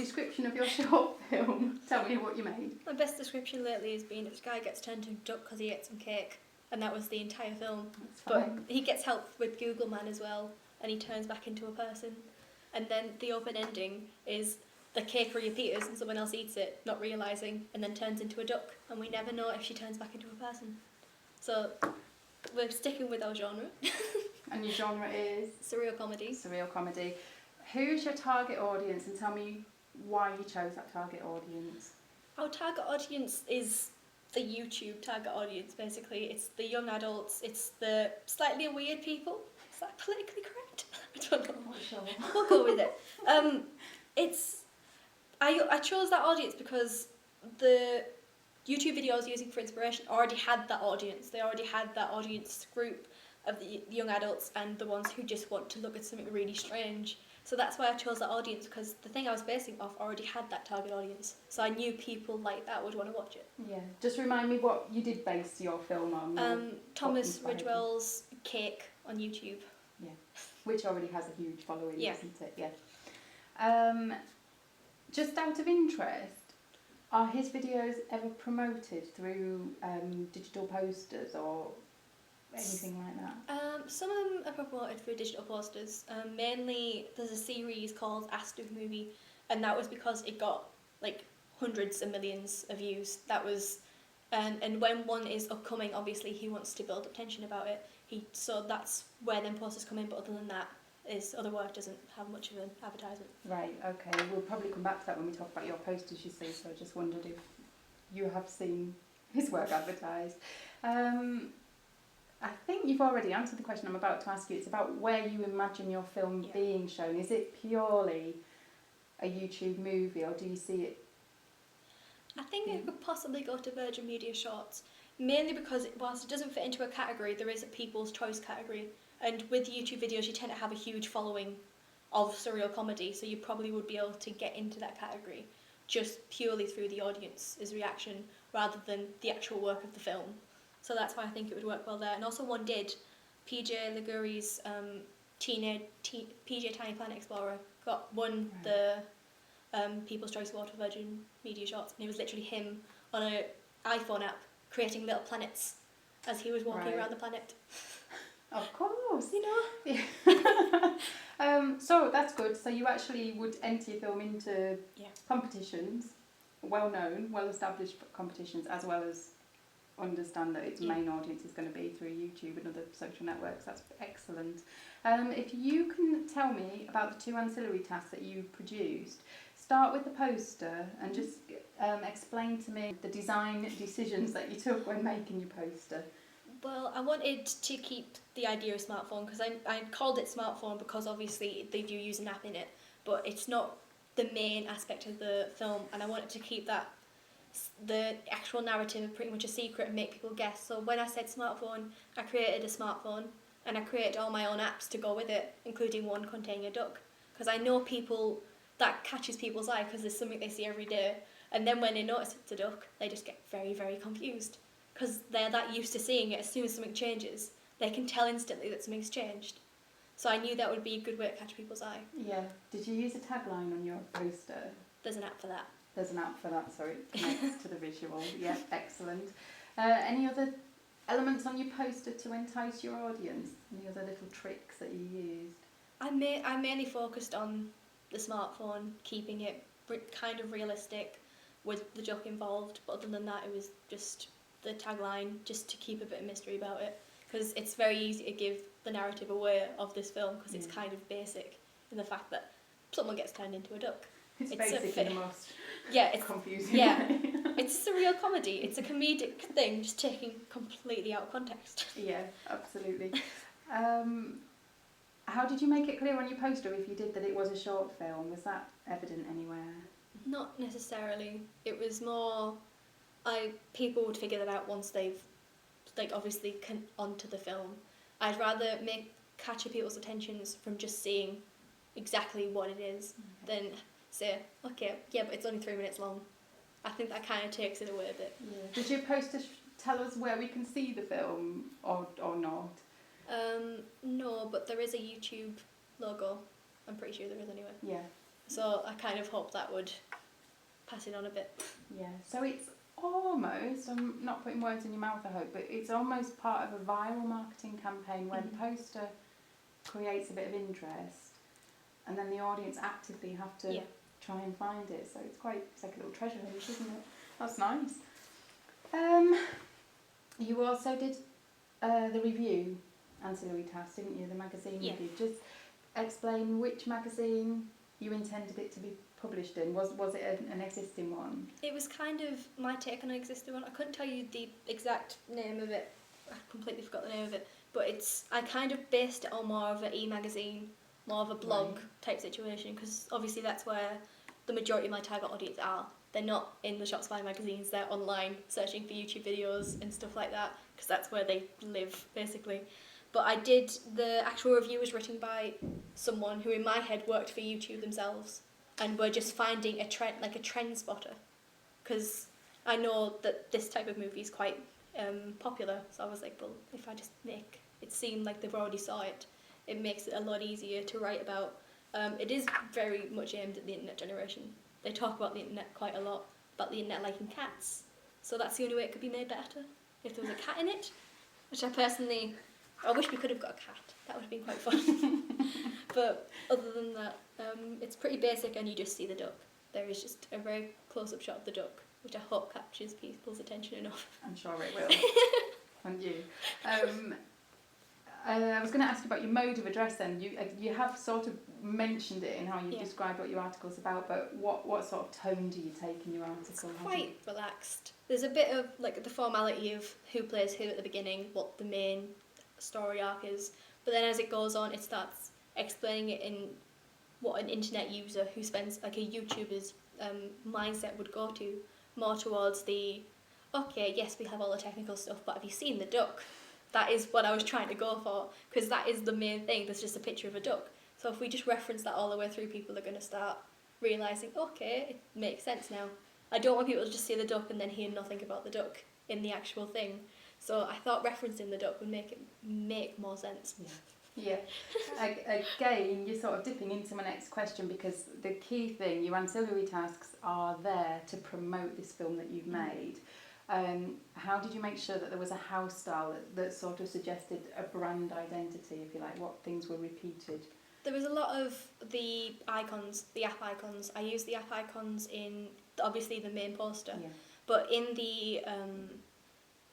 description of your short film. Tell me what you made. My best description lately has been this guy gets turned into a duck because he ate some cake, and that was the entire film. But he gets help with Google Man as well, and he turns back into a person. And then the open ending is the cake reappears and someone else eats it, not realising, and then turns into a duck, and we never know if she turns back into a person. So we're sticking with our genre. And your genre is? Surreal comedy. Surreal comedy. Who's your target audience, and tell me why you chose that target audience? Our target audience is the YouTube target audience, basically. It's the young adults, it's the slightly weird people. Is that politically correct? I don't know. Sure. We'll go with it. I chose that audience because the YouTube videos I was using for inspiration already had that audience. They already had that audience group of the young adults and the ones who just want to look at something really strange. So that's why I chose that audience, because the thing I was basing off already had that target audience. So I knew people like that would want to watch it. Yeah. Just remind me what you did base your film on. Thomas Ridgewell's Cake on YouTube. Yeah. Which already has a huge following, Yeah. isn't it? Yeah. Just out of interest, are his videos ever promoted through digital posters or anything like that? Some of them are promoted through digital posters. Mainly, there's a series called Ask the Movie, and that was because it got like hundreds of millions of views. That was, and when one is upcoming, obviously he wants to build up tension about it. So that's where them posters come in. But other than that, other work doesn't have much of an advertisement. Right. Okay. We'll probably come back to that when we talk about your posters. You see, so I just wondered if you have seen his work advertised. I think you've already answered the question I'm about to ask you. It's about where you imagine your film being shown. Is it purely a YouTube movie, or do you see it? I think it could possibly go to Virgin Media Shorts, mainly because whilst it doesn't fit into a category, there is a People's Choice category. And with YouTube videos, you tend to have a huge following of surreal comedy, so you probably would be able to get into that category just purely through the audience's reaction rather than the actual work of the film. So that's why I think it would work well there. And also one did, PJ Liguri's PJ Tiny Planet Explorer won the People's Choice Award for Virgin Media Shorts, and it was literally him on an iPhone app creating little planets as he was walking around the planet. Of course. You know? Yeah. So that's good. So you actually would enter your film into competitions, well-known, well-established competitions, as well as understand that its main audience is going to be through YouTube and other social networks. That's excellent. If you can tell me about the 2 ancillary tasks that you produced, start with the poster and just explain to me the design decisions that you took when making your poster. Well, I wanted to keep the idea of smartphone because I called it smartphone because obviously they do use an app in it, but it's not the main aspect of the film, and I wanted to keep that the actual narrative pretty much a secret and make people guess. So when I said smartphone, I created a smartphone and I created all my own apps to go with it, including one containing a duck, because I know people that catches people's eye because there's something they see every day, and then when they notice it's a duck, they just get very, very confused because they're that used to seeing it. As soon as something changes, they can tell instantly that something's changed. So I knew that would be a good way to catch people's eye. Yeah. Did you use a tagline on your poster? There's an app for that. There's an app for that, so it connects to the visual. Yeah, excellent. Any other elements on your poster to entice your audience? Any other little tricks that you used? I mainly focused on the smartphone, keeping it kind of realistic with the duck involved, but other than that it was just the tagline, just to keep a bit of mystery about it, because it's very easy to give the narrative away of this film because it's kind of basic in the fact that someone gets turned into a duck. It's basically the most confusing way. It's a surreal comedy. It's a comedic thing, just taken completely out of context. Yeah, absolutely. How did you make it clear on your poster, if you did, that it was a short film? Was that evident anywhere? Not necessarily. It was more, people would figure that out once they've, obviously onto the film. I'd rather capture people's attentions from just seeing exactly what it is than say, okay, yeah, but it's only 3 minutes long. I think that kind of takes it away a bit. Yeah. Did your poster tell us where we can see the film or not? No, but there is a YouTube logo. I'm pretty sure there is anyway. Yeah. So I kind of hope that would pass it on a bit. Yeah, so it's almost, I'm not putting words in your mouth I hope, but it's almost part of a viral marketing campaign where the poster creates a bit of interest and then the audience actively have to try and find it. So it's like a little treasure hunt, isn't it? That's nice. You also did the review, Ancillary Tasks, didn't you? The magazine review. Just explain which magazine you intended it to be published in. Was it an existing one? It was kind of my take on an existing one. I couldn't tell you the exact name of it. I completely forgot the name of it. But I kind of based it on more of an e-magazine, more of a blog type situation, because obviously that's where the majority of my target audience are. They're not in the Shopify magazines, they're online searching for YouTube videos and stuff like that, because that's where they live, basically. But the actual review was written by someone who in my head worked for YouTube themselves and were just finding a trend, like a trend spotter. Because I know that this type of movie is quite popular, so I was like, well, if I just make it seem like they've already saw it, it makes it a lot easier to write about. It is very much aimed at the internet generation. They talk about the internet quite a lot, about the internet liking cats. So that's the only way it could be made better, if there was a cat in it, which I wish we could have got a cat. That would have been quite fun. But other than that, it's pretty basic and you just see the duck. There is just a very close-up shot of the duck, which I hope captures people's attention enough. I'm sure it will. And you. I was going to ask you about your mode of address then. You have sort of mentioned it in how you described what your article's about, but what sort of tone do you take in your article? It's quite relaxed. There's a bit of like the formality of who plays who at the beginning, what the main story arc is, but then as it goes on it starts explaining it in what an internet user who spends like a YouTuber's mindset would go to, more towards the okay, yes, we have all the technical stuff, but have you seen the duck? That is what I was trying to go for, because that is the main thing. There's just a picture of a duck. So if we just reference that all the way through, people are going to start realising, okay, it makes sense now. I don't want people to just see the duck and then hear nothing about the duck in the actual thing. So I thought referencing the duck would make more sense. Yeah. Again, you're sort of dipping into my next question, because the key thing, your ancillary tasks are there to promote this film that you've made. How did you make sure that there was a house style that sort of suggested a brand identity, if you like, what things were repeated? There was a lot of the icons, the app icons. I used the app icons in, obviously, the main poster. Yeah. But in the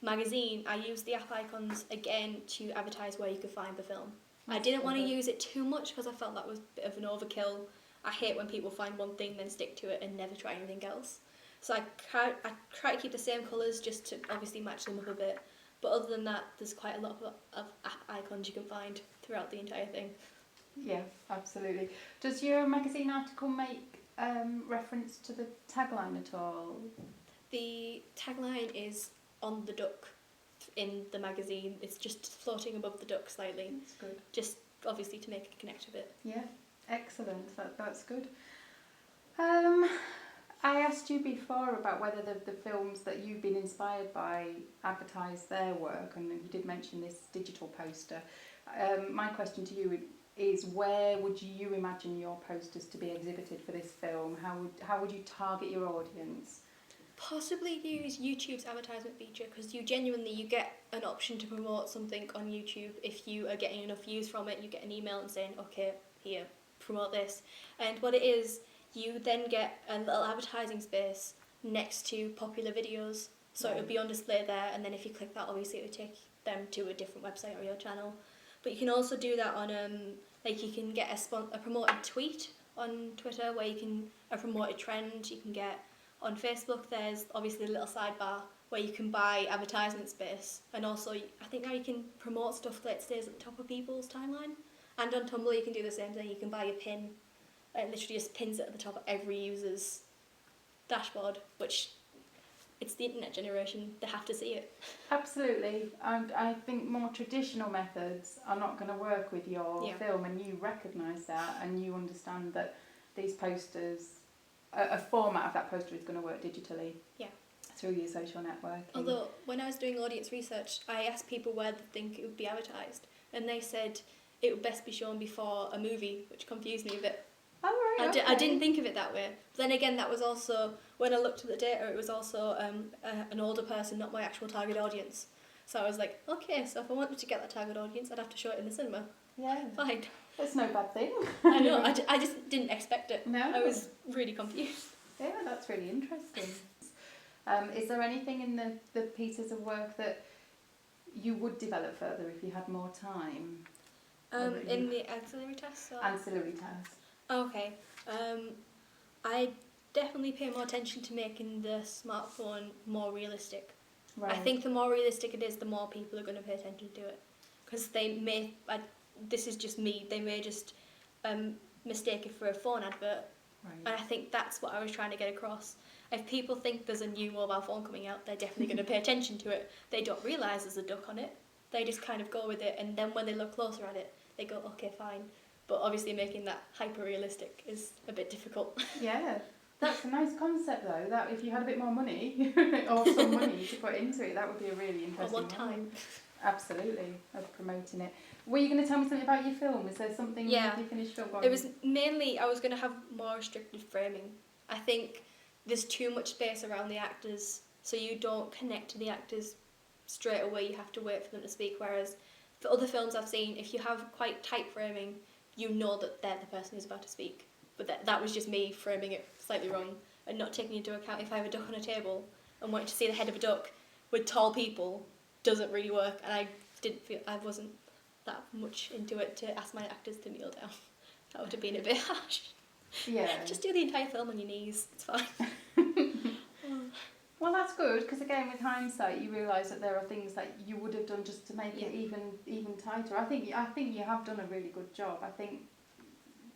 magazine, I used the app icons again to advertise where you could find the film. I didn't want to use it too much because I felt that was a bit of an overkill. I hate when people find one thing, then stick to it and never try anything else. So I try to keep the same colours just to obviously match them up a bit. But other than that, there's quite a lot of app icons you can find throughout the entire thing. Yeah, absolutely. Does your magazine article make reference to the tagline at all? The tagline is on the duck in the magazine. It's just floating above the duck slightly. That's good. Just obviously to make it connect a bit. Yeah, excellent. That's good. I asked you before about whether the films that you've been inspired by advertise their work, and you did mention this digital poster. My question to you is, where would you imagine your posters to be exhibited for this film? How would you target your audience? Possibly use YouTube's advertisement feature, because you get an option to promote something on YouTube. If you are getting enough views from it, you get an email and saying, okay, here, promote this. And what it is, you then get a little advertising space next to popular videos. So it'll be on display there, and then if you click that, obviously it will take them to a different website or your channel. But you can also do that on, you can get a promoted tweet on Twitter, where you can, a promoted trend. You can get, on Facebook, there's obviously a little sidebar where you can buy advertisement space. And also, I think now you can promote stuff that stays at the top of people's timeline. And on Tumblr, you can do the same thing. You can buy a pin. It literally just pins it at the top of every user's dashboard, which it's the internet generation. They have to see it. Absolutely. I think more traditional methods are not going to work with your film, and you recognise that, and you understand that these posters, a format of that poster is going to work digitally. Yeah. Through your social networking. Although, when I was doing audience research, I asked people where they think it would be advertised, and they said it would best be shown before a movie, which confused me a bit. Oh, right. I didn't think of it that way. But then again, that was also, when I looked at the data, it was also an older person, not my actual target audience. So I was like, okay, so if I wanted to get that target audience, I'd have to show it in the cinema. Yeah. Fine. That's no bad thing. I know, I just didn't expect it. No. I was really confused. Yeah, that's really interesting. Is there anything in the pieces of work that you would develop further if you had more time? In the ancillary tasks? Or? Ancillary tasks. Okay. I definitely pay more attention to making the smartphone more realistic. Right. I think the more realistic it is, the more people are going to pay attention to it. Because they may, this is just me, they may just mistake it for a phone advert. Right. And I think that's what I was trying to get across. If people think there's a new mobile phone coming out, they're definitely going to pay attention to it. They don't realise there's a duck on it. They just kind of go with it, and then when they look closer at it, they go, okay, fine. But obviously making that hyper-realistic is a bit difficult. Yeah. That's a nice concept though, that if you had a bit more money, or some money to put into it, that would be a really interesting one time. Absolutely, of promoting it. Were you going to tell me something about your film? Is there something with your finished film? It was mainly, I was going to have more restricted framing. I think there's too much space around the actors, so you don't connect to the actors straight away, you have to wait for them to speak, whereas for other films I've seen, if you have quite tight framing, you know that they're the person who's about to speak. But that was just me framing it slightly wrong and not taking into account if I have a duck on a table and wanting to see the head of a duck with tall people doesn't really work, and I wasn't that much into it to ask my actors to kneel down. That would have been a bit harsh. Yeah. Just do the entire film on your knees, it's fine. Well, that's good, because again, with hindsight, you realise that there are things that you would have done just to make it even tighter. I think you have done a really good job. I think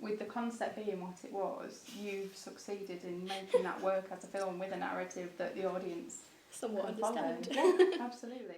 with the concept being what it was, you've succeeded in making that work as a film with a narrative that the audience somewhat can follow. understand. Yeah, absolutely.